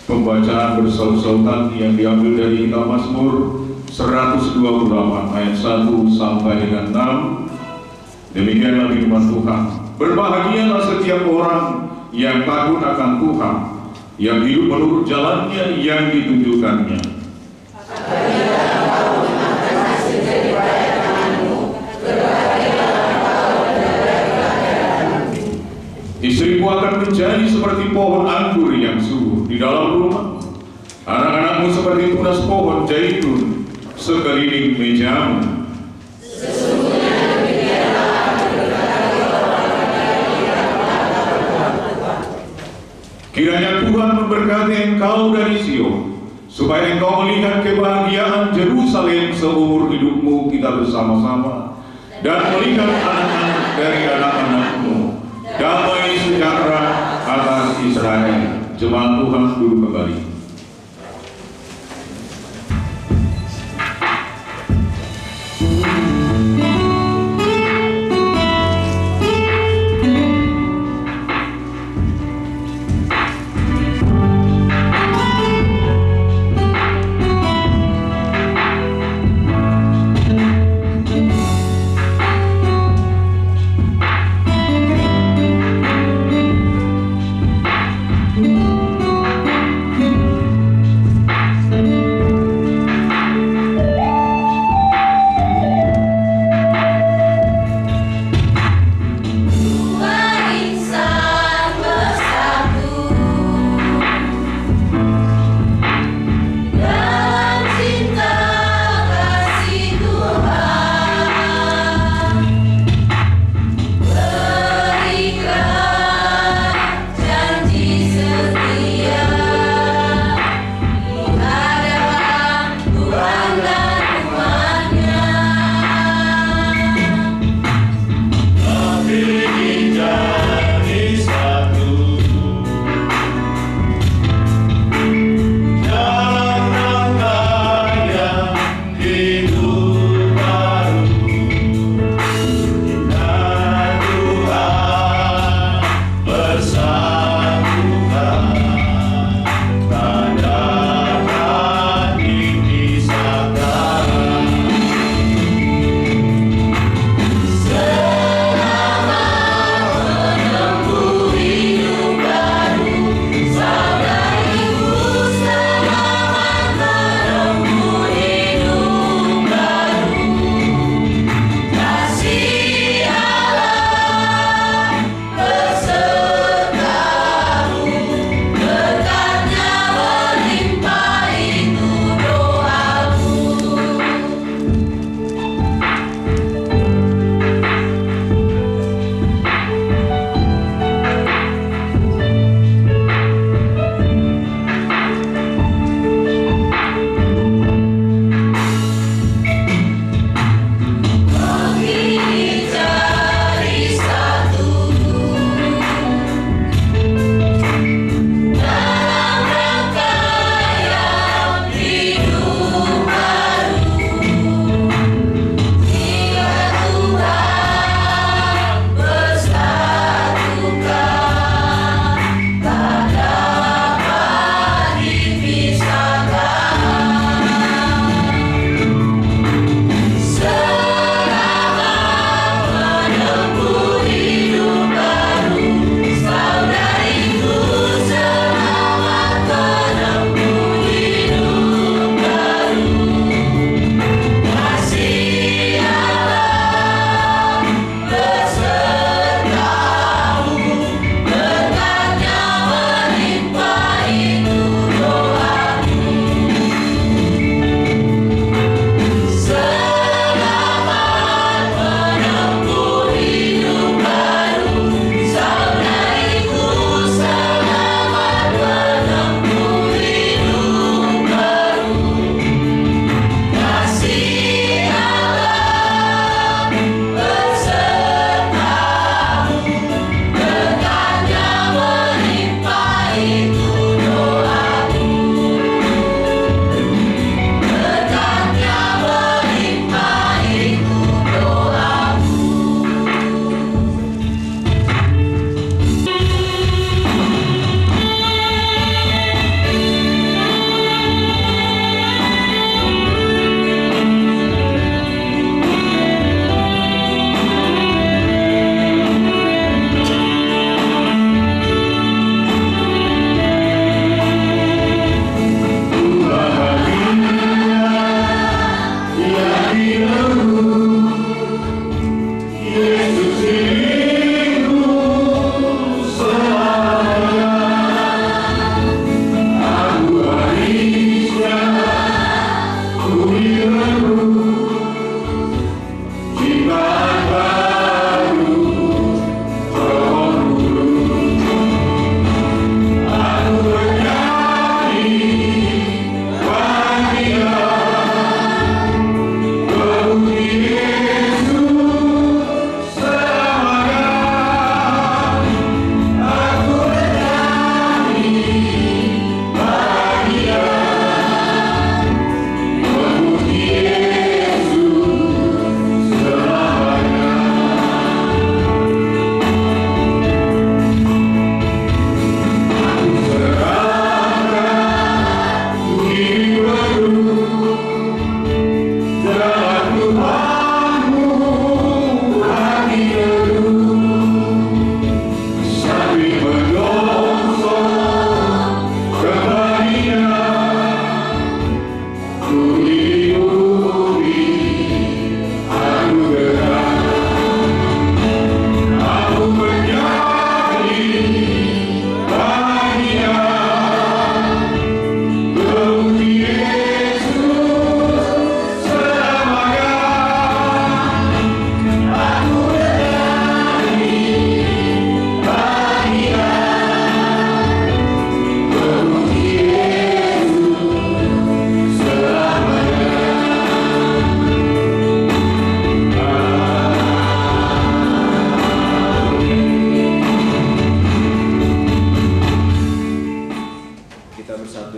Pembacaan bersautan yang diambil dari kitab Mazmur 128 ayat 1 sampai dengan 6. Demikianlah firman Tuhan. Berbahagialah setiap orang yang takut akan Tuhan, yang hidup menurut jalannya yang ditunjukkannya. Istrimu akan menjadi seperti pohon anggur yang subur di dalam rumah. Anak-anakmu seperti tunas pohon zaitun sekeliling mejamu. Kiranya Tuhan memberkati engkau dari Sion, supaya engkau melihat kebahagiaan Yerusalem seumur hidupmu kita bersama-sama, dan melihat anak-anak dari anak-anakmu. Damai sejahtera atas Israel. Jemaat Tuhan duduk kembali.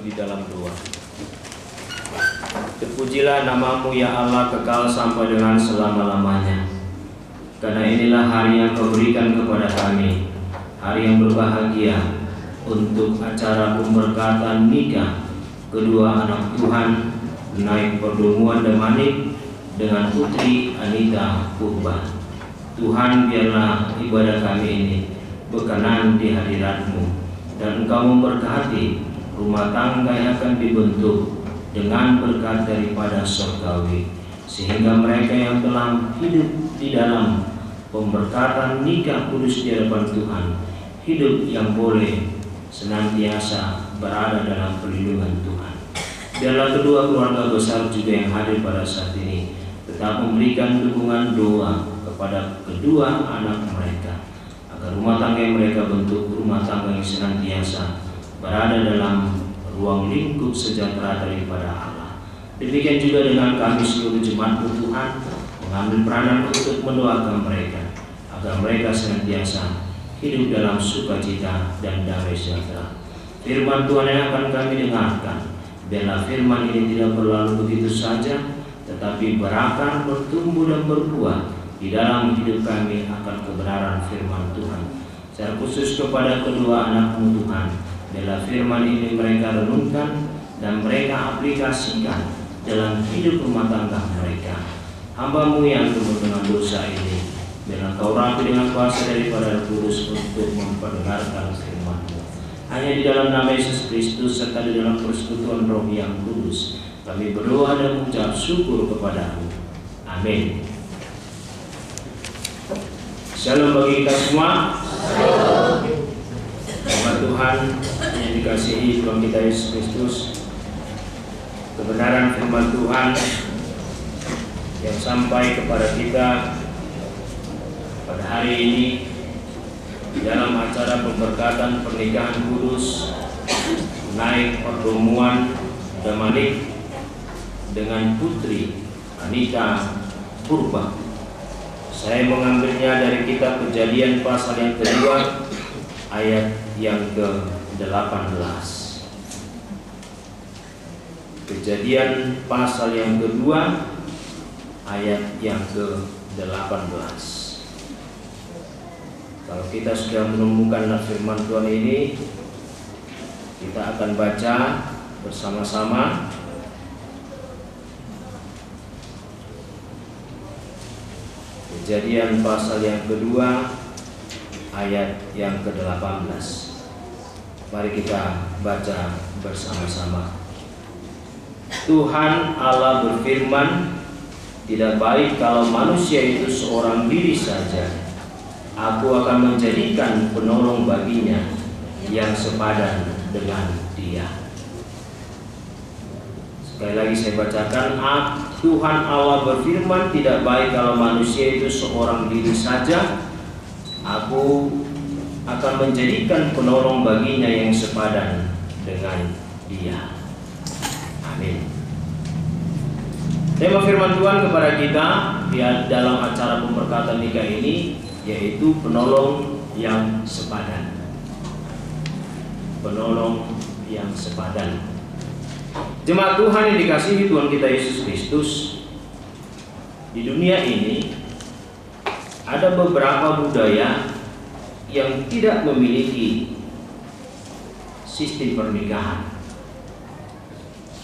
di dalam doa. Terpujilah namamu ya Allah, kekal sampai dengan selama-lamanya. Karena inilah hari yang Kau berikan kepada kami, hari yang berbahagia untuk acara pemberkatan nikah kedua anak Tuhan, naik pertemuan Damanik dengan Putri Anita Purba. Tuhan, biarlah ibadah kami ini berkenan di hadirat-Mu, dan Engkau memberkati rumah tangga yang akan dibentuk dengan berkat daripada surgawi, sehingga mereka yang telah hidup di dalam pemberkatan nikah kudus di hadapan Tuhan, hidup yang boleh senantiasa berada dalam perlindungan Tuhan. Biarlah kedua keluarga besar juga yang hadir pada saat ini tetap memberikan dukungan doa kepada kedua anak mereka, agar rumah tangga yang mereka bentuk rumah tangga yang senantiasa berada dalam ruang lingkup sejahtera daripada Allah. Demikian juga dengan kami seluruh jemaat Tuhan, mengambil peranan untuk mendoakan mereka agar mereka senantiasa hidup dalam sukacita dan damai sejahtera. Firman Tuhan yang akan kami dengarkan, biarlah firman ini tidak berlalu begitu saja, tetapi berakar, bertumbuh dan berbuah di dalam hidup kami akan kebenaran firman Tuhan. Secara khusus kepada kedua anak-Mu Tuhan, biarlah firman ini mereka renungkan dan mereka aplikasikan dalam hidup rumah tangga mereka. Hamba-Mu yang tumbuh dengan dosa ini, biarlah Kau rapi dengan kuasa daripada Roh Kudus untuk memperdengarkan firman-Mu. Hanya di dalam nama Yesus Kristus serta di dalam persekutuan Roh yang kudus, kami berdoa dan mengucap syukur kepada-Mu. Amin. Shalom bagi kita semua. Nama Tuhan yang dikasihi Tuhan kita Yesus Kristus, kebenaran firman Tuhan yang sampai kepada kita pada hari ini di dalam acara pemberkatan pernikahan kudus naik pertemuan Damanik dengan Putri Anita Purba. Saya mengambilnya dari kitab Kejadian pasal yang kedua ayat yang ke-18. Kejadian pasal yang kedua ayat yang ke-18. Kalau kita sudah menemukan firman Tuhan ini, kita akan baca bersama-sama. Kejadian pasal yang kedua ayat yang ke-18. Mari kita baca bersama-sama. Tuhan Allah berfirman, tidak baik kalau manusia itu seorang diri saja. Aku akan menjadikan penolong baginya yang sepadan dengan dia. Sekali lagi saya bacakan. Tuhan Allah berfirman, tidak baik kalau manusia itu seorang diri saja. Aku akan menjadikan penolong baginya yang sepadan dengan dia. Amin. Tema firman Tuhan kepada kita di dalam acara pemberkatan nikah ini yaitu penolong yang sepadan. Penolong yang sepadan. Jemaat Tuhan yang dikasihi Tuhan kita Yesus Kristus, di dunia ini ada beberapa budaya yang tidak memiliki sistem pernikahan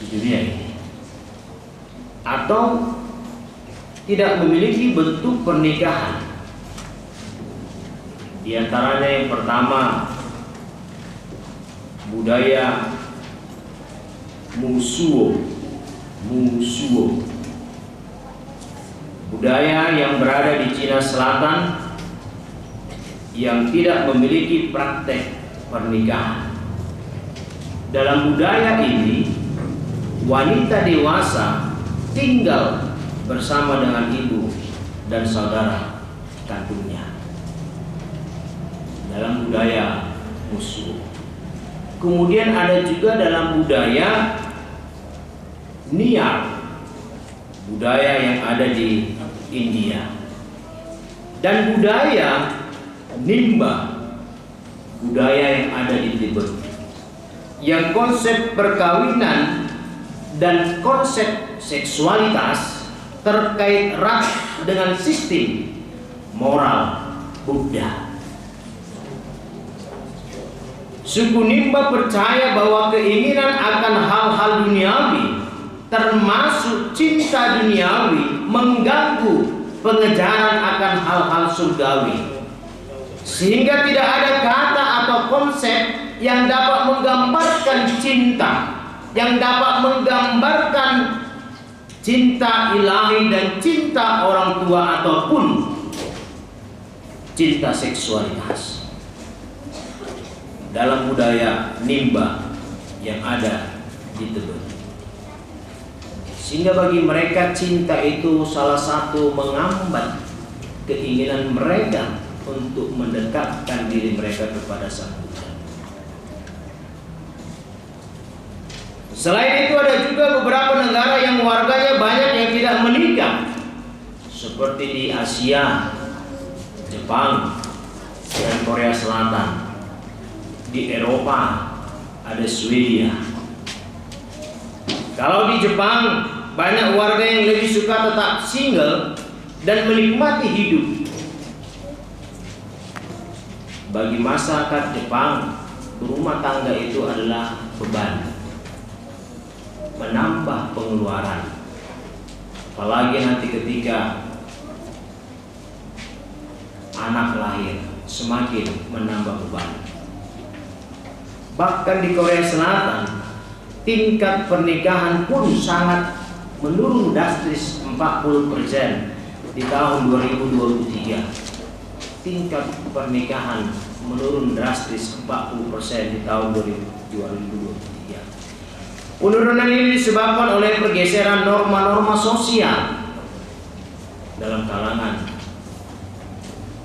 di dunia ini, atau tidak memiliki bentuk pernikahan. Di antaranya yang pertama, budaya musuo. Budaya yang berada di Cina Selatan yang tidak memiliki praktek pernikahan. Dalam budaya ini, wanita dewasa tinggal bersama dengan ibu dan saudara kandungnya. Dalam budaya musuh. Kemudian ada juga dalam budaya Niar, budaya yang ada di India, dan budaya Nimba, budaya yang ada di Tibet, yang konsep perkawinan dan konsep seksualitas terkait erat dengan sistem moral Buddha. Suku Nimba percaya bahwa keinginan akan hal-hal duniawi, termasuk cinta duniawi, mengganggu pengejaran akan hal-hal surgawi, sehingga tidak ada kata atau konsep yang dapat menggambarkan cinta, yang dapat menggambarkan cinta ilahi dan cinta orang tua ataupun cinta seksualitas dalam budaya Nimba yang ada di Tebet. Sehingga bagi mereka cinta itu salah satu mengambat keinginan mereka untuk mendekatkan diri mereka kepada Sang Buddha. Selain itu ada juga beberapa negara yang warganya banyak yang tidak menikah, seperti di Asia, Jepang, dan Korea Selatan. Di Eropa ada Swedia. Kalau di Jepang banyak warga yang lebih suka tetap single dan menikmati hidup. Bagi masyarakat Jepang, berumah tangga itu adalah beban, menambah pengeluaran, apalagi nanti ketika anak lahir semakin menambah beban. Bahkan di Korea Selatan, tingkat pernikahan pun sangat menurun drastis 40% di tahun 2023. Tingkat pernikahan menurun drastis 40% di tahun 2023. Penurunan ini disebabkan oleh pergeseran norma-norma sosial dalam kalangan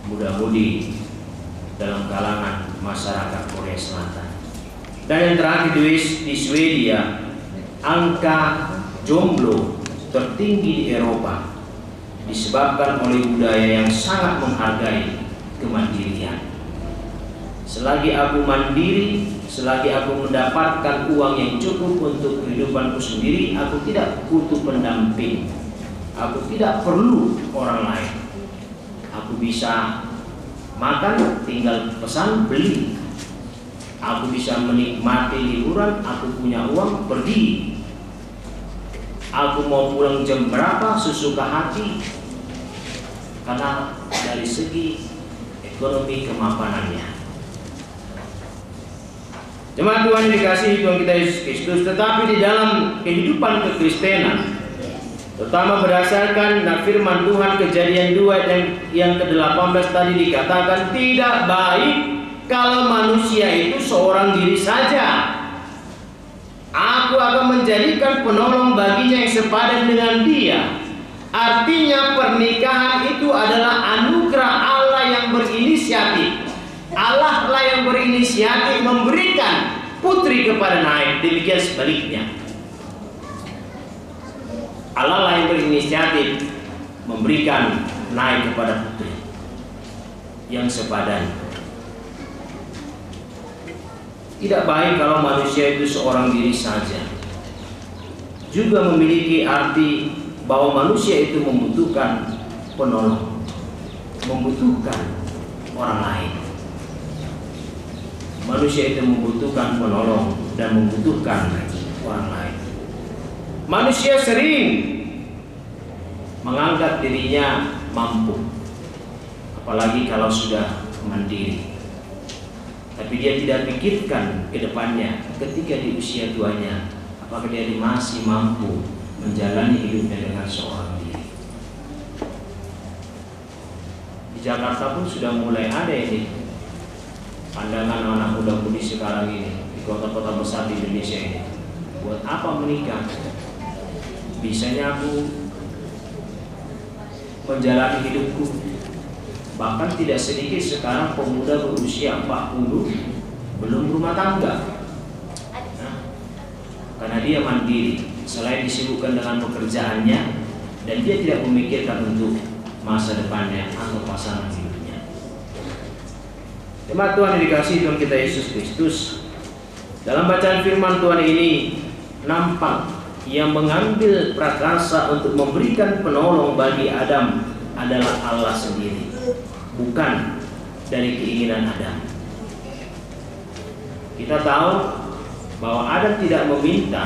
muda-mudi, dalam kalangan masyarakat Korea Selatan. Dan yang terakhir di Swedia, angka jomblo tertinggi di Eropa disebabkan oleh budaya yang sangat menghargai kemandirian. Selagi aku mandiri, selagi aku mendapatkan uang yang cukup untuk kehidupanku sendiri, aku tidak butuh pendamping. Aku tidak perlu orang lain. Aku bisa makan, tinggal pesan, beli. Aku bisa menikmati liburan, aku punya uang, pergi. Aku mau pulang jam berapa sesuka hati, karena dari segi ekonomi kemapanannya. Jemaat Tuhan yang dikasihi Tuhan kita Yesus Kristus, tetapi di dalam kehidupan kekristenan, terutama berdasarkan firman Tuhan Kejadian 2 yang ke-18 tadi dikatakan, tidak baik kalau manusia itu seorang diri saja. Aku akan menjadikan penolong baginya yang sepadan dengan dia. Artinya pernikahan itu adalah anugerah Allah yang berinisiatif. Allah lah yang berinisiatif memberikan putri kepada Naib, demikian sebaliknya. Allah lah yang berinisiatif memberikan Naib kepada putri yang sepadan. Tidak baik kalau manusia itu seorang diri saja. Juga memiliki arti bahwa manusia itu membutuhkan penolong, membutuhkan orang lain. Manusia itu membutuhkan penolong dan membutuhkan orang lain. Manusia sering menganggap dirinya mampu, apalagi kalau sudah mandiri. Tapi dia tidak pikirkan ke depannya ketika di usia tuanya, apakah dia masih mampu menjalani hidupnya dengan seorang diri. Di Jakarta pun sudah mulai ada ini pandangan anak muda-mudi sekarang ini di kota-kota besar di Indonesia ini. Buat apa menikah? Bisanya aku menjalani hidupku. Bahkan tidak sedikit sekarang pemuda berusia 40 belum rumah tangga. Karena dia mandiri, selain disibukkan dengan pekerjaannya, dan dia tidak memikirkan untuk masa depannya atau pasangan hidupnya. Jemaat Tuhan yang dikasihi Tuhan kita Yesus Kristus, Dalam bacaan firman Tuhan ini nampak yang mengambil prakarsa untuk memberikan penolong bagi Adam adalah Allah sendiri, bukan dari keinginan Adam. Kita tahu bahwa Adam tidak meminta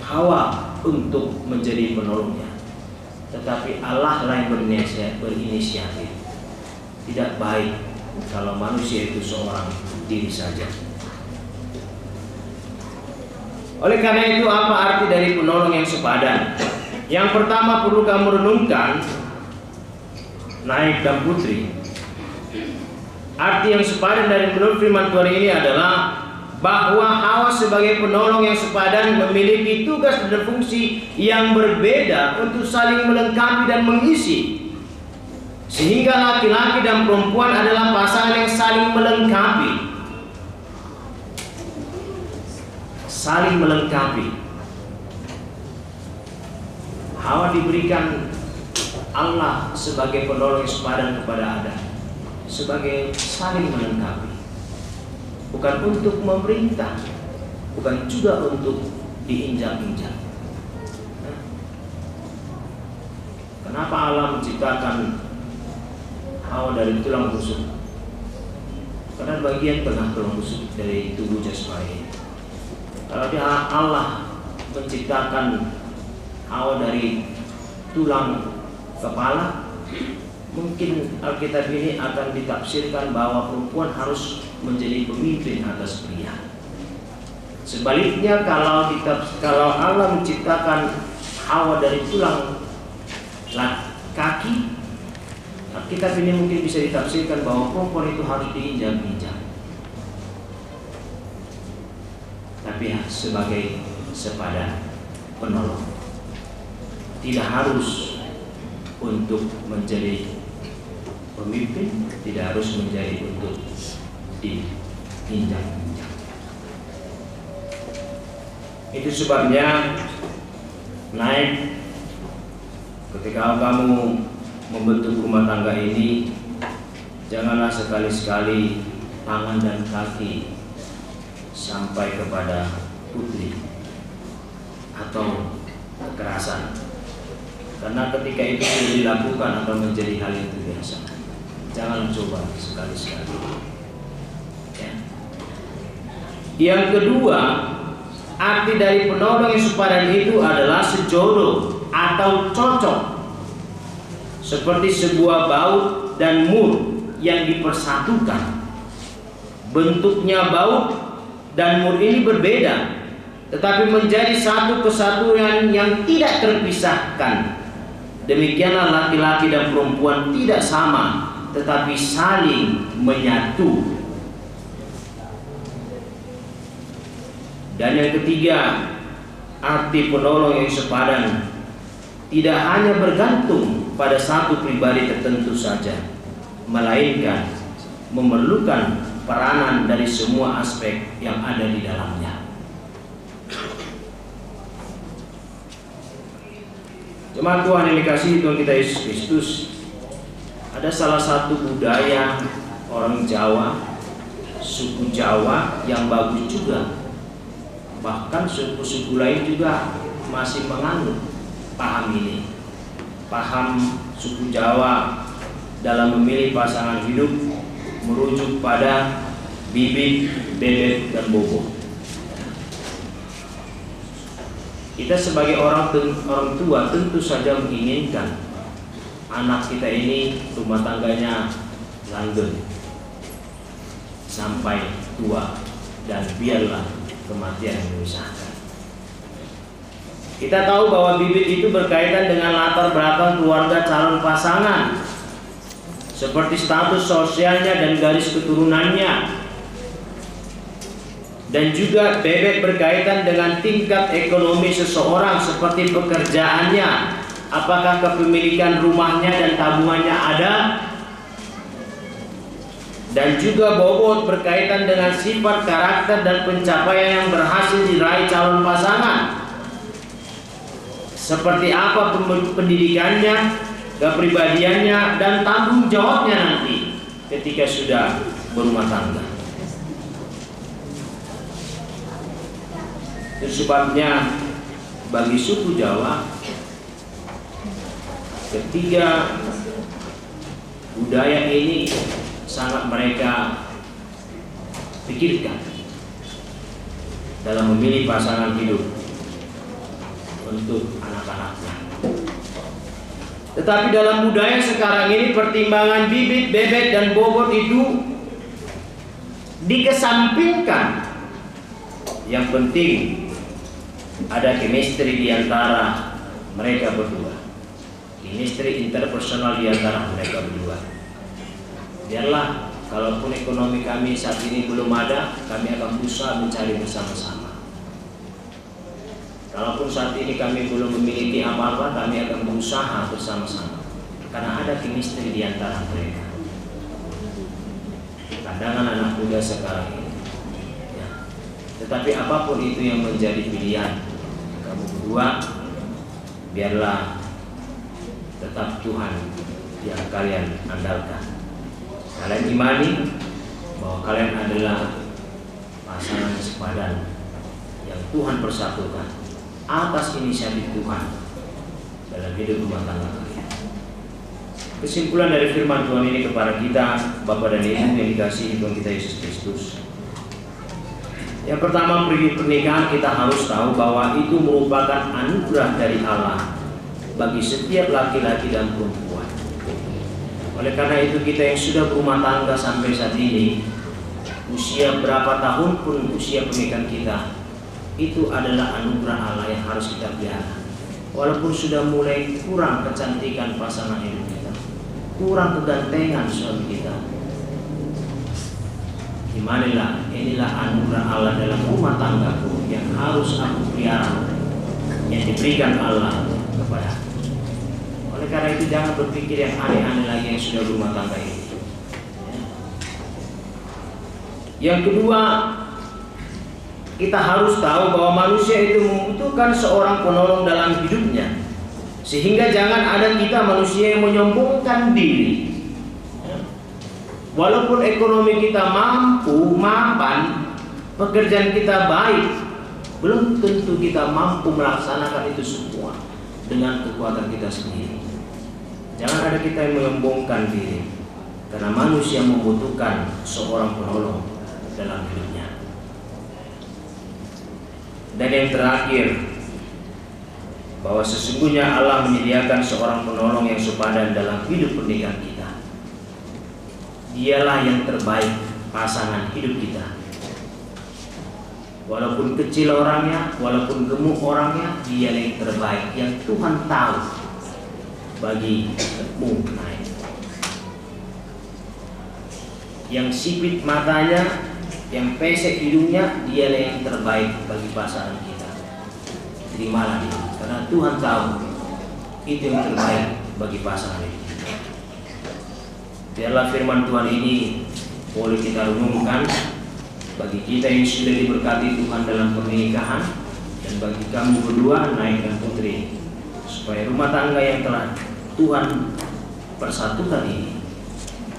Hawa untuk menjadi penolongnya, tetapi Allah lah yang berinisiatif. Tidak baik kalau manusia itu seorang diri saja. Oleh karena itu, apa arti dari penolong yang sepadan? Yang pertama perlu kamu renungkan, Naik dan Putri. Arti yang sepadan dari menurut firman Tuhan ini adalah bahwa Hawa sebagai penolong yang sepadan memiliki tugas dan fungsi yang berbeda untuk saling melengkapi dan mengisi. Sehingga laki-laki dan perempuan adalah pasangan yang saling melengkapi. Saling melengkapi. Hawa diberikan Allah sebagai penolong yang sepadan kepada Adam, sebagai saling melengkapi. Bukan untuk memerintah, bukan juga untuk diinjak-injak. Kenapa Allah menciptakan Hawa dari tulang rusuk? Karena bagian tengah tulang rusuk dari tubuh jasmani. Kalau Allah menciptakan Hawa dari tulang kepala, mungkin Alkitab ini akan ditafsirkan bahwa perempuan harus menjadi pemimpin atas pria. Sebaliknya, kalau Allah menciptakan Hawa dari tulang kaki, Alkitab ini mungkin bisa ditafsirkan bahwa perempuan itu harus diinjak-injak. Tapi sebagai sepadan penolong, tidak harus untuk menjadi pemimpin, tidak harus menjadi untuk diinjak-injak. Itu sebabnya Naik, ketika kamu membentuk rumah tangga ini, janganlah sekali-sekali tangan dan kaki sampai kepada Putri atau kekerasan, karena ketika itu sudah dilakukan akan menjadi hal yang biasa. Jangan coba sekali-sekali. Ya. Yang kedua, arti dari penolong yang sepadan itu adalah sejodoh atau cocok, seperti sebuah baut dan mur yang dipersatukan. Bentuknya baut dan mur ini berbeda, tetapi menjadi satu kesatuan yang tidak terpisahkan. Demikianlah laki-laki dan perempuan tidak sama, tetapi saling menyatu. Dan yang ketiga, arti penolong yang sepadan tidak hanya bergantung pada satu pribadi tertentu saja, melainkan memerlukan peranan dari semua aspek yang ada di dalamnya. Jemaat Tuhan yang dikasihi Tuhan kita Yesus Kristus, ada salah satu budaya orang Jawa, suku Jawa yang bagus juga. Bahkan suku-suku lain juga masih menganut paham ini. Paham suku Jawa dalam memilih pasangan hidup merujuk pada bibit, bebek, dan bobot. Kita sebagai orang tua tentu saja menginginkan anak kita ini rumah tangganya langgeng sampai tua, dan biarlah kematian yang memisahkan. Kita tahu bahwa bibit itu berkaitan dengan latar belakang keluarga calon pasangan, seperti status sosialnya dan garis keturunannya. Dan juga bebek berkaitan dengan tingkat ekonomi seseorang, seperti pekerjaannya, apakah kepemilikan rumahnya dan tabungannya ada. Dan juga bobot berkaitan dengan sifat, karakter, dan pencapaian yang berhasil diraih calon pasangan, seperti apa pendidikannya, kepribadiannya, dan tanggung jawabnya nanti ketika sudah berumah tangga. Itu sebabnya bagi suku Jawa, ketiga budaya ini sangat mereka pikirkan dalam memilih pasangan hidup untuk anak-anaknya. Tetapi dalam budaya sekarang ini pertimbangan bibit, bebek, dan bobot itu dikesampingkan. Yang penting ada chemistry di antara mereka berdua, chemistry interpersonal di antara mereka berdua. Biarlah, kalaupun ekonomi kami saat ini belum ada, kami akan berusaha mencari bersama-sama. Kalaupun saat ini kami belum memiliki apa-apa, kami akan berusaha bersama-sama, karena ada chemistry di antara mereka. Pandangan anak muda sekarang ini, ya. Tetapi apapun itu yang menjadi pilihan kamu berdua, biarlah tetap Tuhan yang kalian andalkan. Kalian imani bahwa kalian adalah pasangan sepadan yang Tuhan persatukan atas inisiatif Tuhan dalam hidup rumah tangga kalian. Kesimpulan dari firman Tuhan ini kepada kita, Bapak dan Ibu yang dikasihi Tuhan kita Yesus Kristus. Yang pertama, pernikahan kita harus tahu bahwa itu merupakan anugerah dari Allah bagi setiap laki-laki dan perempuan. Oleh karena itu, kita yang sudah berumah tangga sampai saat ini, usia berapa tahun pun usia pernikahan kita, itu adalah anugerah Allah yang harus kita pelihara. Walaupun sudah mulai kurang kecantikan pasangan hidup kita, kurang kegantengan suami kita, imanilah, inilah anugerah Allah dalam rumah tanggaku yang harus aku pelihara, yang diberikan Allah kepada. Oleh karena itu, jangan berpikir yang aneh-aneh lagi yang sudah rumah tangga ini. Yang kedua, kita harus tahu bahwa manusia itu membutuhkan seorang penolong dalam hidupnya, sehingga jangan ada kita manusia yang menyombongkan diri. Walaupun ekonomi kita mampu, mapan, pekerjaan kita baik, belum tentu kita mampu melaksanakan itu semua dengan kekuatan kita sendiri. Jangan ada kita yang menyombongkan diri, karena manusia membutuhkan seorang penolong dalam hidupnya. Dan yang terakhir, bahwa sesungguhnya Allah menyediakan seorang penolong yang sepadan dalam hidup pernikahan kita. Dialah yang terbaik pasangan hidup kita. Walaupun kecil orangnya, walaupun gemuk orangnya, dia yang terbaik yang Tuhan tahu bagi tepung naik. Yang sipit matanya, yang pesek hidungnya, dia yang terbaik bagi pasangan kita. Terimalah itu, karena Tuhan tahu itu yang terbaik bagi pasangan kita. Biarlah firman Tuhan ini boleh kita renungkan bagi kita yang sudah diberkati Tuhan dalam pernikahan, dan bagi kamu berdua, Naik dan Putri, supaya rumah tangga yang telah Tuhan persatukan ini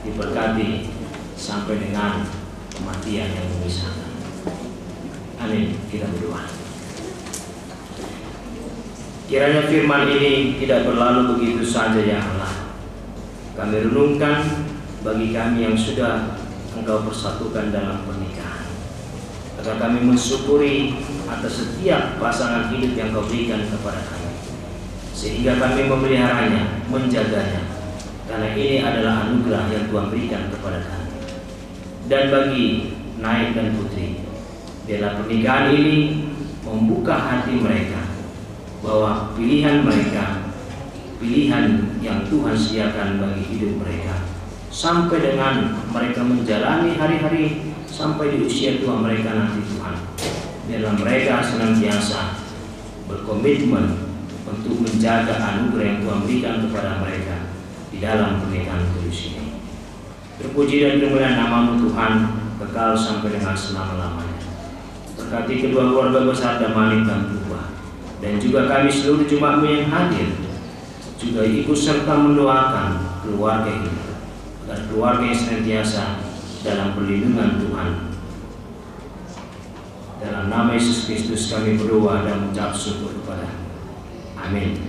diberkati sampai dengan kematian yang memisahkan. Amin. Kita berdoa. Kiranya firman ini tidak berlalu begitu saja ya Allah. Kami renungkan bagi kami yang sudah Engkau persatukan dalam pernikahan, agar kami mensyukuri atas setiap pasangan hidup yang Kau berikan kepada kami, sehingga kami memeliharanya, menjaganya, karena ini adalah anugerah yang Tuhan berikan kepada kami. Dan bagi Naik dan Putri, biarlah pernikahan ini membuka hati mereka bahwa pilihan mereka, pilihan yang Tuhan sediakan bagi hidup mereka, sampai dengan mereka menjalani hari-hari sampai di usia tua mereka nanti Tuhan. Biarlah mereka senantiasa berkomitmen untuk menjaga anugerah yang Tuhan berikan kepada mereka di dalam pernikahan kudus ini. Terpuji dan kemuliaan nama-Mu Tuhan, kekal sampai dengan selama-lamanya. Berkati kedua keluarga besar Damanik dan Tuba, dan juga kami seluruh jemaat-Mu yang hadir, juga ikut serta mendoakan keluarga ini, agar keluarga yang senantiasa dalam perlindungan Tuhan. Dalam nama Yesus Kristus kami berdoa dan mengucap syukur kepada. Amin.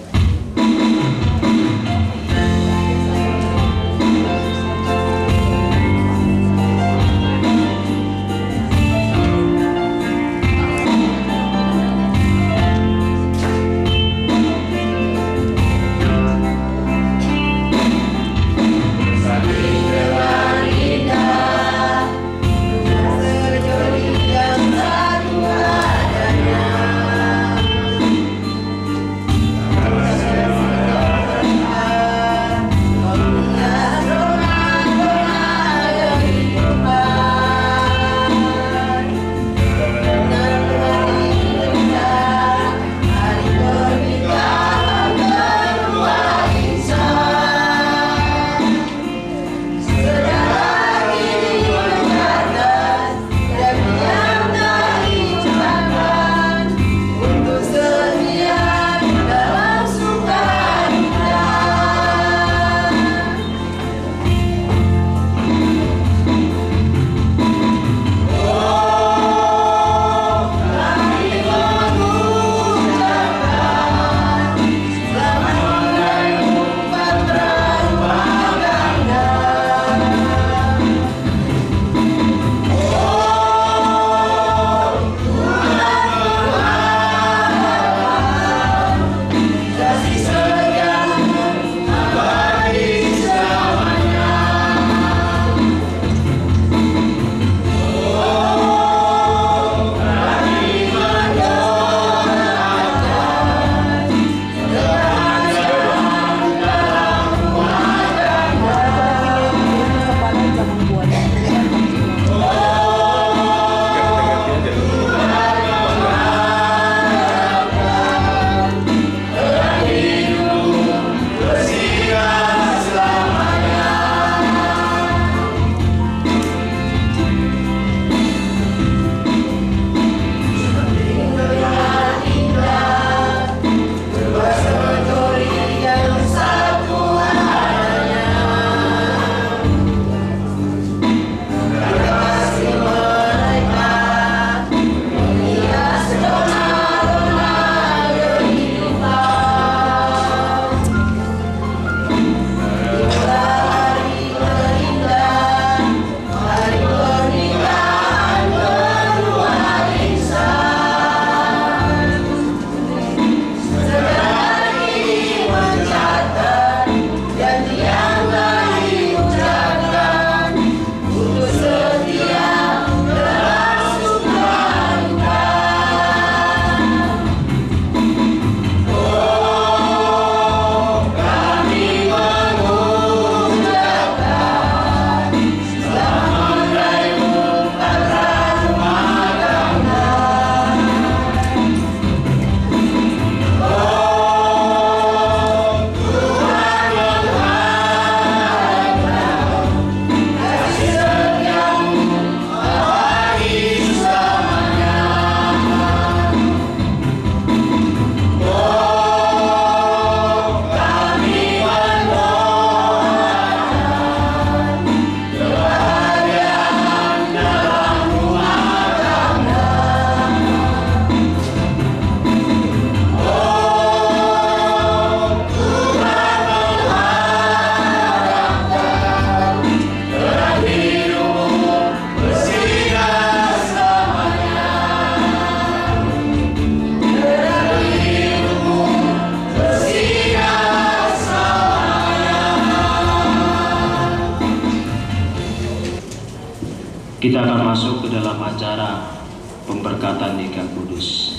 Kita akan masuk ke dalam acara pemberkatan nikah kudus.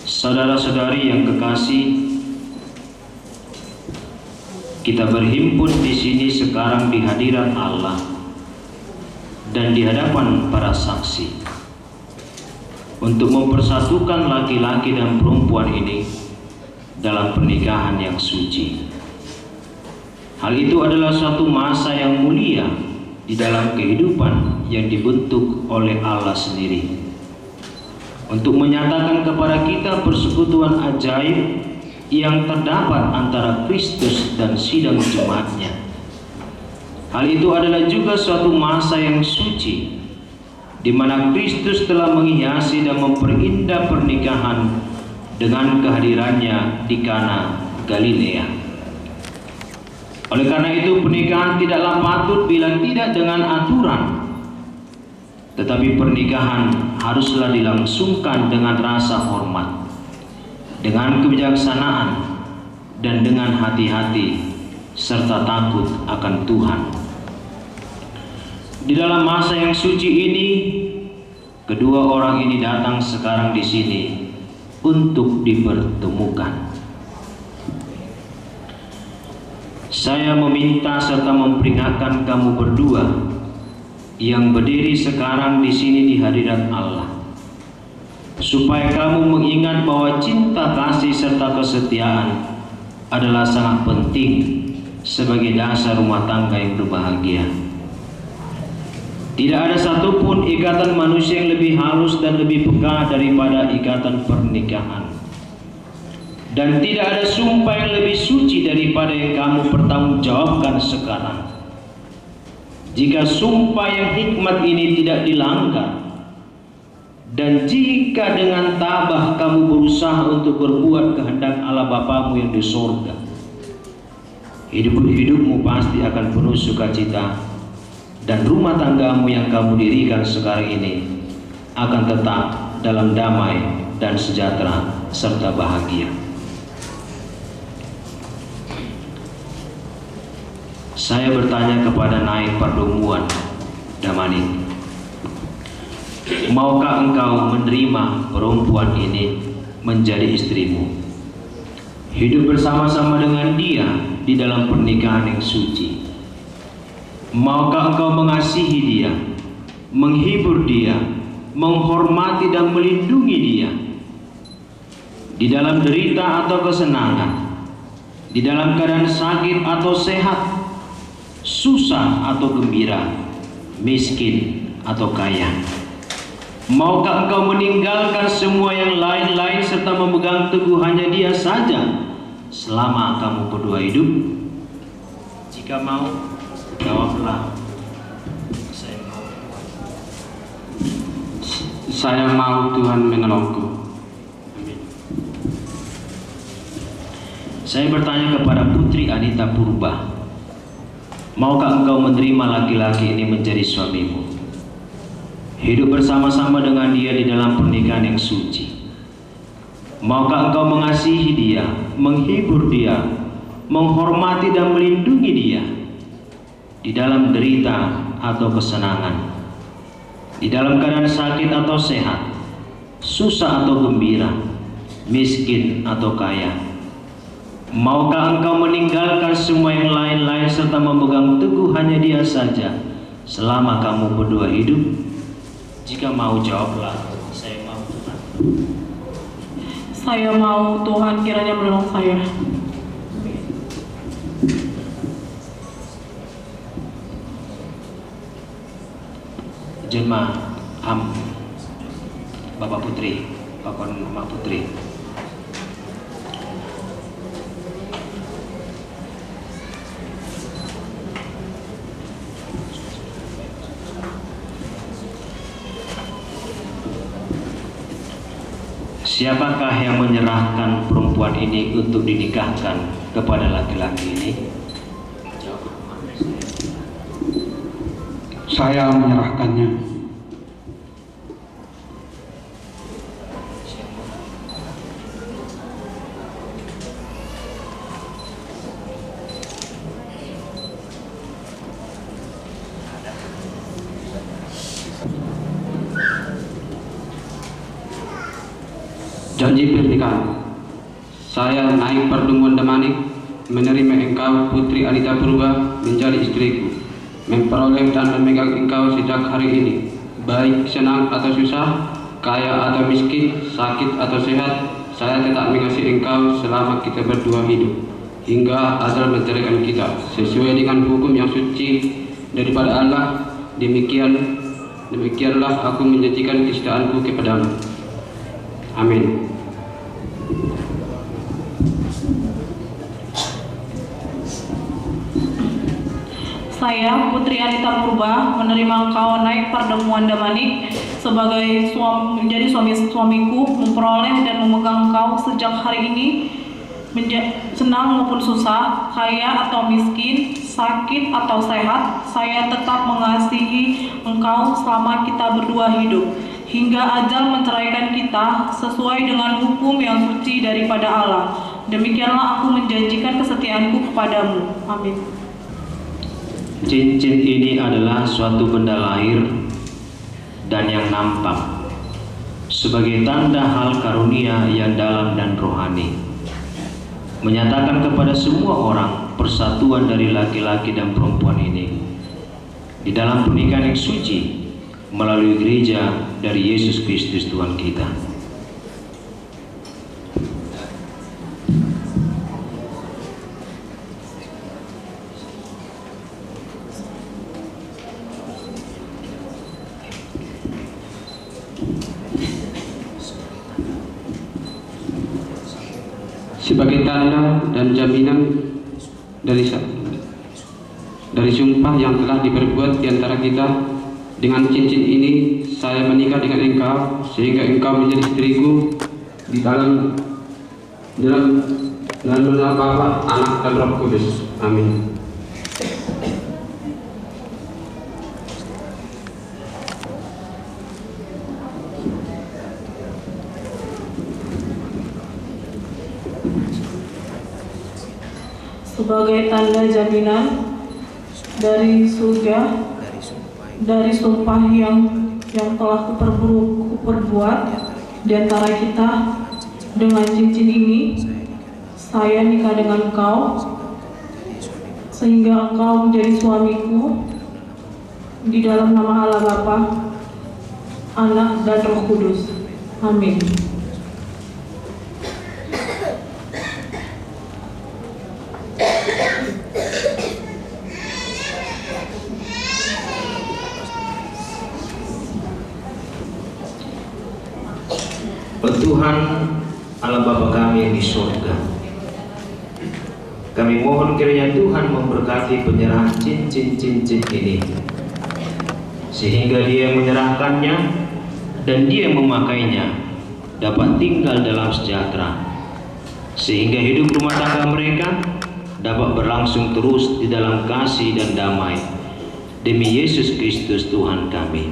Saudara-saudari yang kekasih, kita berhimpun di sini sekarang di hadirat Allah dan di hadapan para saksi untuk mempersatukan laki-laki dan perempuan ini dalam pernikahan yang suci. Hal itu adalah suatu masa yang mulia di dalam kehidupan yang dibentuk oleh Allah sendiri untuk menyatakan kepada kita persekutuan ajaib yang terdapat antara Kristus dan sidang jemaatnya. Hal itu adalah juga suatu masa yang suci di mana Kristus telah menghiasi dan memperindah pernikahan dengan kehadirannya di Kana, Galilea. Oleh karena itu pernikahan tidaklah patut bila tidak dengan aturan, tetapi pernikahan haruslah dilangsungkan dengan rasa hormat, dengan kebijaksanaan, dan dengan hati-hati serta takut akan Tuhan. Di dalam masa yang suci ini, kedua orang ini datang sekarang di sini untuk dipertemukan. Saya meminta serta memperingatkan kamu berdua yang berdiri sekarang di sini di hadirat Allah, supaya kamu mengingat bahwa cinta kasih serta kesetiaan adalah sangat penting sebagai dasar rumah tangga yang berbahagia. Tidak ada satupun ikatan manusia yang lebih halus dan lebih peka daripada ikatan pernikahan. Dan tidak ada sumpah yang lebih suci daripada yang kamu pertanggungjawabkan sekarang. Jika sumpah yang hikmat ini tidak dilanggar, dan jika dengan tabah kamu berusaha untuk berbuat kehendak Allah Bapamu yang di sorga, hidupmu pasti akan penuh sukacita, dan rumah tanggamu yang kamu dirikan sekarang ini akan tetap dalam damai dan sejahtera serta bahagia. Saya bertanya kepada Naik Perdomuan Damanik, maukah engkau menerima perempuan ini menjadi istrimu, hidup bersama-sama dengan dia di dalam pernikahan yang suci? Maukah engkau mengasihi dia, menghibur dia, menghormati dan melindungi dia di dalam derita atau kesenangan, di dalam keadaan sakit atau sehat, susah atau gembira, miskin atau kaya? Maukah engkau meninggalkan semua yang lain-lain serta memegang teguh hanya dia saja selama kamu berdua hidup? Jika mau, jawablah, saya mau. Saya mau, Tuhan menolongku. Amin. Saya bertanya kepada Putri Anita Purba, maukah engkau menerima laki-laki ini menjadi suamimu, hidup bersama-sama dengan dia di dalam pernikahan yang suci? Maukah engkau mengasihi dia, menghibur dia, menghormati dan melindungi dia di dalam derita atau kesenangan, di dalam keadaan sakit atau sehat, susah atau gembira, miskin atau kaya? Maukah engkau meninggalkan semua yang lain-lain serta memegang teguh hanya dia saja selama kamu berdua hidup? Jika mau, jawablah, saya mau, Tuhan. Saya mau, Tuhan, kiranya menolong saya. Jemaat Bapak Putri, Bapak Mama Putri, siapakah yang menyerahkan perempuan ini untuk dinikahkan kepada laki-laki ini? Saya menyerahkannya. Janji pernikahan. Saya Naik Perdomuan Damanik menerima engkau Putri Anita Purba menjadi istriku, memperoleh dan memegang engkau sejak hari ini, baik senang atau susah, kaya atau miskin, sakit atau sehat. Saya tetap mengasihi engkau selama kita berdua hidup, hingga azal menceraikan kita sesuai dengan hukum yang suci daripada Allah. Demikianlah aku menjanjikan kesetiaanku kepadamu. Amin. Saya, Putri Anita Purba, menerima engkau naik pertemuan Damanik sebagai menjadi suamiku, memperoleh dan memegang engkau sejak hari ini, senang maupun susah, kaya atau miskin, sakit atau sehat, saya tetap mengasihi engkau selama kita berdua hidup, hingga ajal menceraikan kita sesuai dengan hukum yang suci daripada Allah. Demikianlah aku menjanjikan kesetiaanku kepadamu. Amin. Cincin ini adalah suatu benda lahir dan yang nampak sebagai tanda hal karunia yang dalam dan rohani, menyatakan kepada semua orang persatuan dari laki-laki dan perempuan ini di dalam pernikahan yang suci melalui gereja dari Yesus Kristus Tuhan kita. Sebagai tanda dan jaminan dari sumpah yang telah diperbuat di antara kita, dengan cincin ini saya menikah dengan engkau, sehingga engkau menjadi istriku di dalam nama Bapa, Anak, dan Roh Kudus. Amin. Sebagai tanda jaminan dari surga, dari sumpah yang telah kuperbuat di antara kita, dengan cincin ini saya nikah dengan engkau, sehingga engkau menjadi suamiku di dalam nama Allah Bapa, Anak, dan Roh Kudus. Amin. Tuhan Allah Bapa kami yang di surga, kami mohon kiranya Tuhan memberkati penyerahan cincin-cincin ini, sehingga Dia yang menyerahkannya dan Dia yang memakainya dapat tinggal dalam sejahtera, sehingga hidup rumah tangga mereka dapat berlangsung terus di dalam kasih dan damai demi Yesus Kristus Tuhan kami.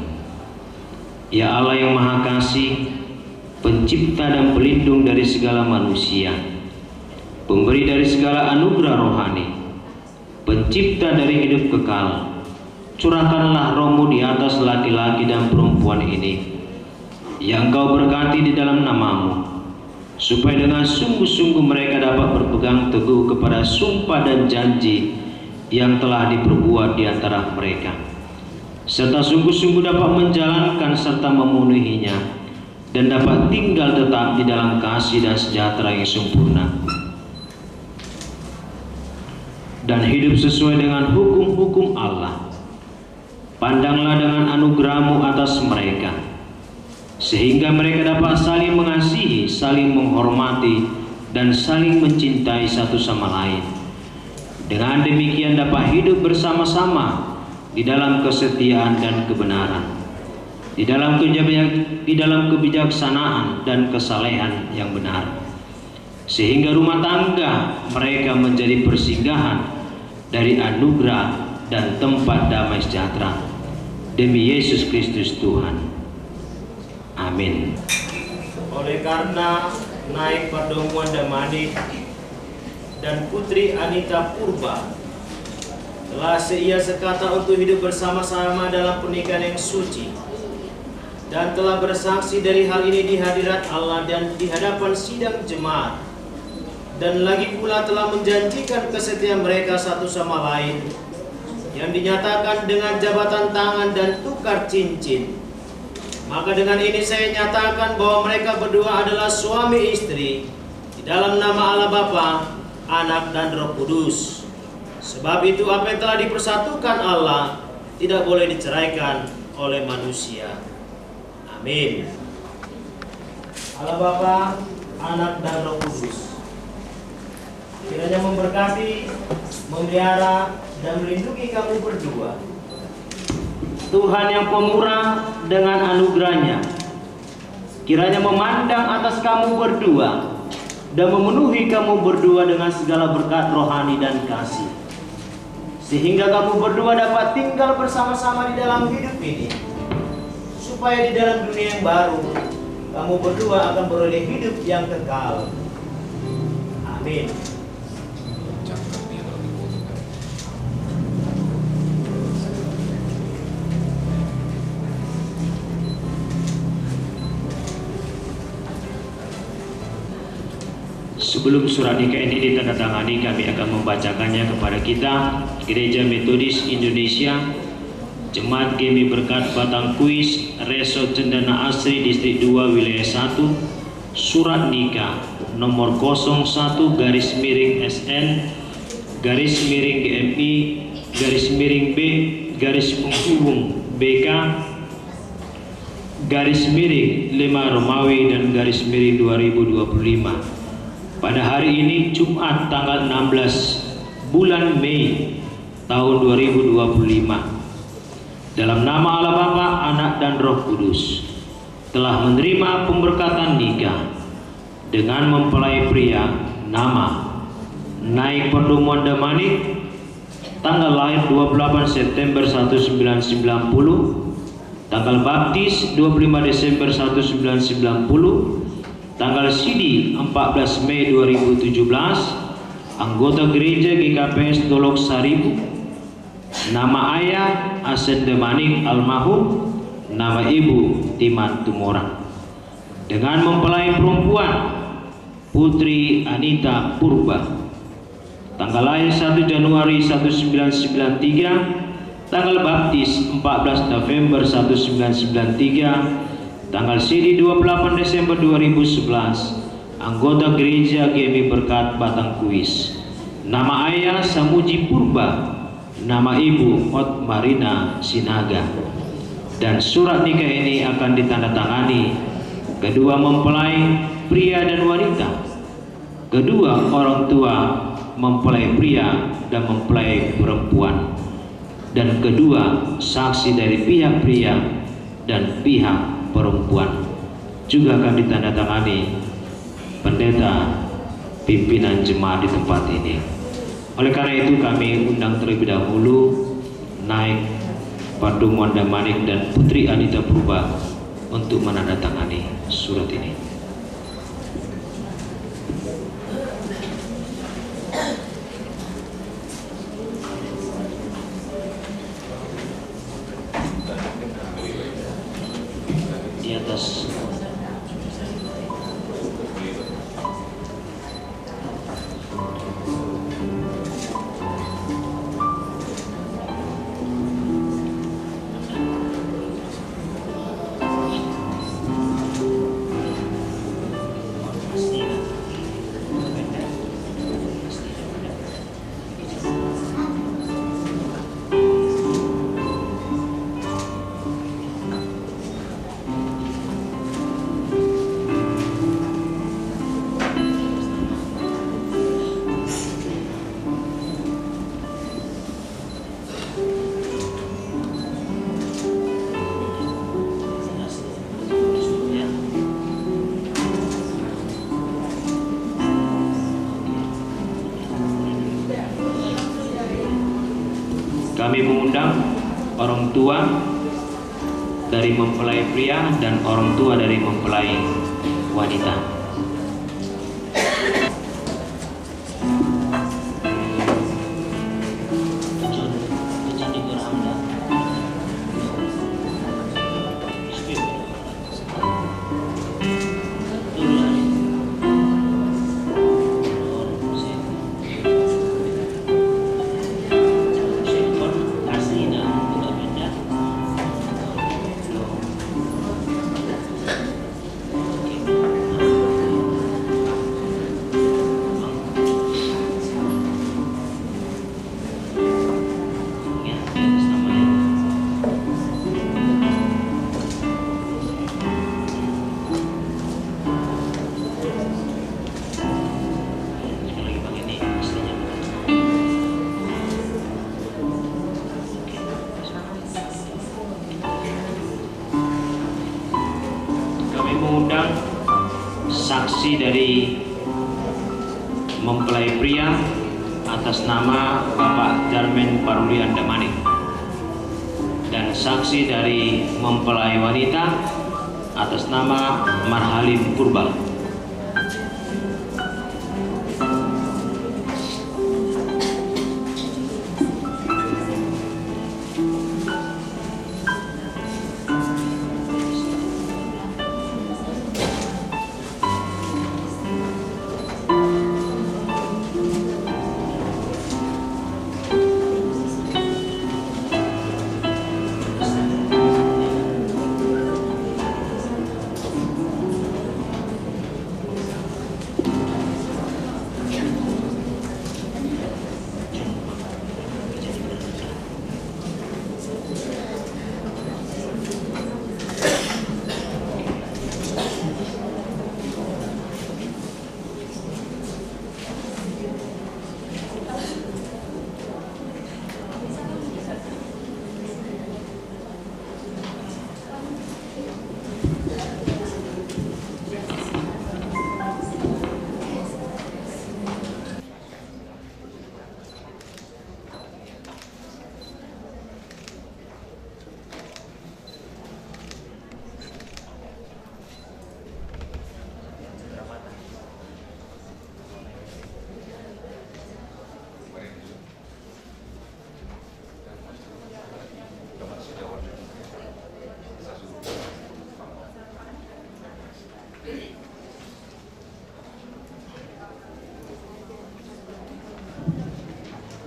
Ya Allah yang Maha Kasih, Pencipta dan pelindung dari segala manusia, pemberi dari segala anugerah rohani, pencipta dari hidup kekal, curahkanlah Roh-Mu di atas laki-laki dan perempuan ini, yang Engkau berkati di dalam nama-Mu, supaya dengan sungguh-sungguh mereka dapat berpegang teguh kepada sumpah dan janji yang telah diperbuat di antara mereka, serta sungguh-sungguh dapat menjalankan serta memenuhinya, dan dapat tinggal tetap di dalam kasih dan sejahtera yang sempurna, dan hidup sesuai dengan hukum-hukum Allah. Pandanglah dengan anugerah-Mu atas mereka, sehingga mereka dapat saling mengasihi, saling menghormati, dan saling mencintai satu sama lain. Dengan demikian dapat hidup bersama-sama di dalam kesetiaan dan kebenaran, di dalam kebijaksanaan dan kesalehan yang benar, sehingga rumah tangga mereka menjadi persinggahan dari anugerah dan tempat damai sejahtera demi Yesus Kristus Tuhan. Amin. Oleh karena naik pertemuan Damanik dan Putri Anita Purba telah seia sekata untuk hidup bersama-sama dalam pernikahan yang suci, dan telah bersaksi dari hal ini di hadirat Allah dan di hadapan sidang jemaat, dan lagi pula telah menjanjikan kesetiaan mereka satu sama lain yang dinyatakan dengan jabatan tangan dan tukar cincin. Maka dengan ini saya nyatakan bahwa mereka berdua adalah suami istri di dalam nama Allah Bapa, Anak, dan Roh Kudus. Sebab itu apa yang telah dipersatukan Allah tidak boleh diceraikan oleh manusia. Amin. Allah Bapa, Anak, dan Roh Kudus. kiranya memberkati, memelihara, dan melindungi kamu berdua. Tuhan yang pemurah dengan anugerahnya kiranya memandang atas kamu berdua dan memenuhi kamu berdua dengan segala berkat rohani dan kasih, sehingga kamu berdua dapat tinggal bersama-sama di dalam hidup ini, supaya di dalam dunia yang baru kamu berdua akan beroleh hidup yang kekal. Amin. Sebelum surat nikah ini ditandatangani, kami akan membacakannya kepada kita, Gereja Metodis Indonesia, Jemaat Gemi Berkat Batang Kuis, Resort Cendana Asri, Distrik 2, Wilayah 1, surat nikah nomor 01-GMI-GMB-BK-5 Romawi dan _2025 pada hari ini Jumat tanggal 16 bulan Mei tahun 2025, dalam nama Allah Bapa, Anak dan Roh Kudus, telah menerima pemberkatan nikah dengan mempelai pria nama Naik Perdomuan Damanik, tanggal lahir 28 September 1990, tanggal baptis 25 Desember 1990, tanggal sidi 14 Mei 2017, anggota gereja GKPS Dolok Saribu, nama ayah Asen Damanik almarhum, nama ibu Timan Tumorang, dengan mempelai perempuan Putri Anita Purba, tanggal lahir 1 Januari 1993, tanggal baptis 14 November 1993, tanggal sidi 28 Desember 2011, anggota gereja GMI Berkat Batang Kuis, nama ayah Samuji Purba, nama ibu Ot Marina Sinaga. Dan surat nikah ini akan ditandatangani kedua mempelai pria dan wanita, kedua orang tua mempelai pria dan mempelai perempuan, dan kedua saksi dari pihak pria dan pihak perempuan. Juga akan ditandatangani pendeta pimpinan jemaat di tempat ini. Oleh karena itu kami undang terlebih dahulu Naik Perdomuan Damanik dan Putri Anita Purba untuk menandatangani surat ini. Di atas kami mengundang orang tua dari mempelai pria dan orang tua dari mempelai wanita. saksi dari mempelai pria atas nama Bapak Darmen Parulian Damanik, dan saksi dari mempelai wanita atas nama Marhalim Purba.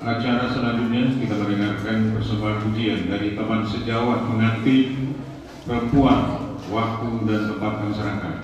Acara selanjutnya kita mendengarkan persembahan pujian dari teman sejawat pengantin perempuan, waktu dan tempat masyarakat.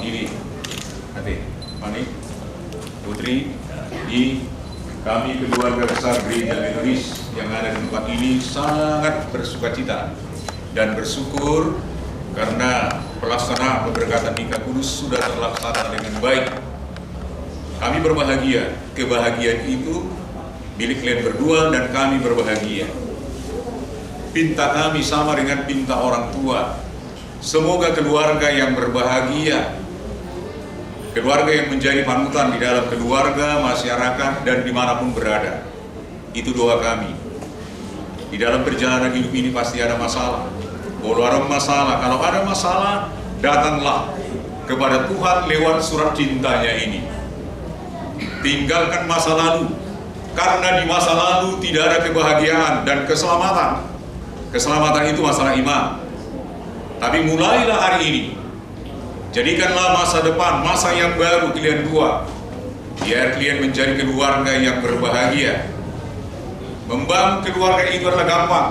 mewakili Ade, Manik, Putri, di kami keluarga besar Gereja Metodis yang ada di tempat ini sangat bersukacita dan bersyukur karena pelaksanaan pemberkatan nikah kudus sudah terlaksana dengan baik. Kami berbahagia, kebahagiaan itu milik kalian berdua dan kami berbahagia. Pinta kami sama dengan pinta orang tua. Semoga keluarga yang berbahagia, keluarga yang menjadi panutan di dalam keluarga, masyarakat, dan dimanapun berada. Itu doa kami. Di dalam perjalanan hidup ini pasti ada masalah. Walau ada masalah, kalau ada masalah, datanglah kepada Tuhan lewat surat cintanya ini. Tinggalkan masa lalu, karena di masa lalu tidak ada kebahagiaan dan keselamatan. Keselamatan itu masalah iman. Tapi mulailah hari ini, jadikanlah masa depan, masa yang baru kalian dua, biar kalian menjadi keluarga yang berbahagia. Membangun keluarga itu adalah gampang,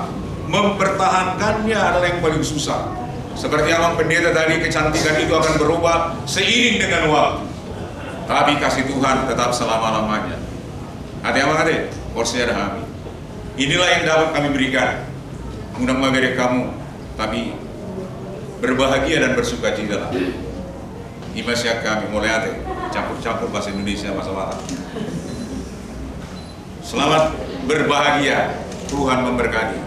mempertahankannya adalah yang paling susah. Seperti Abang Pendeta tadi, kecantikan itu akan berubah seiring dengan waktu. Tapi kasih Tuhan tetap selama-lamanya. Abang Ade, porsi ada kami. Inilah yang dapat kami berikan. Mudah-mudahan kamu, tapi berbahagia dan bersukacita. Imasya kami mulai Ade, campur-campur bahasa Indonesia masalah. Selamat berbahagia, Tuhan memberkati.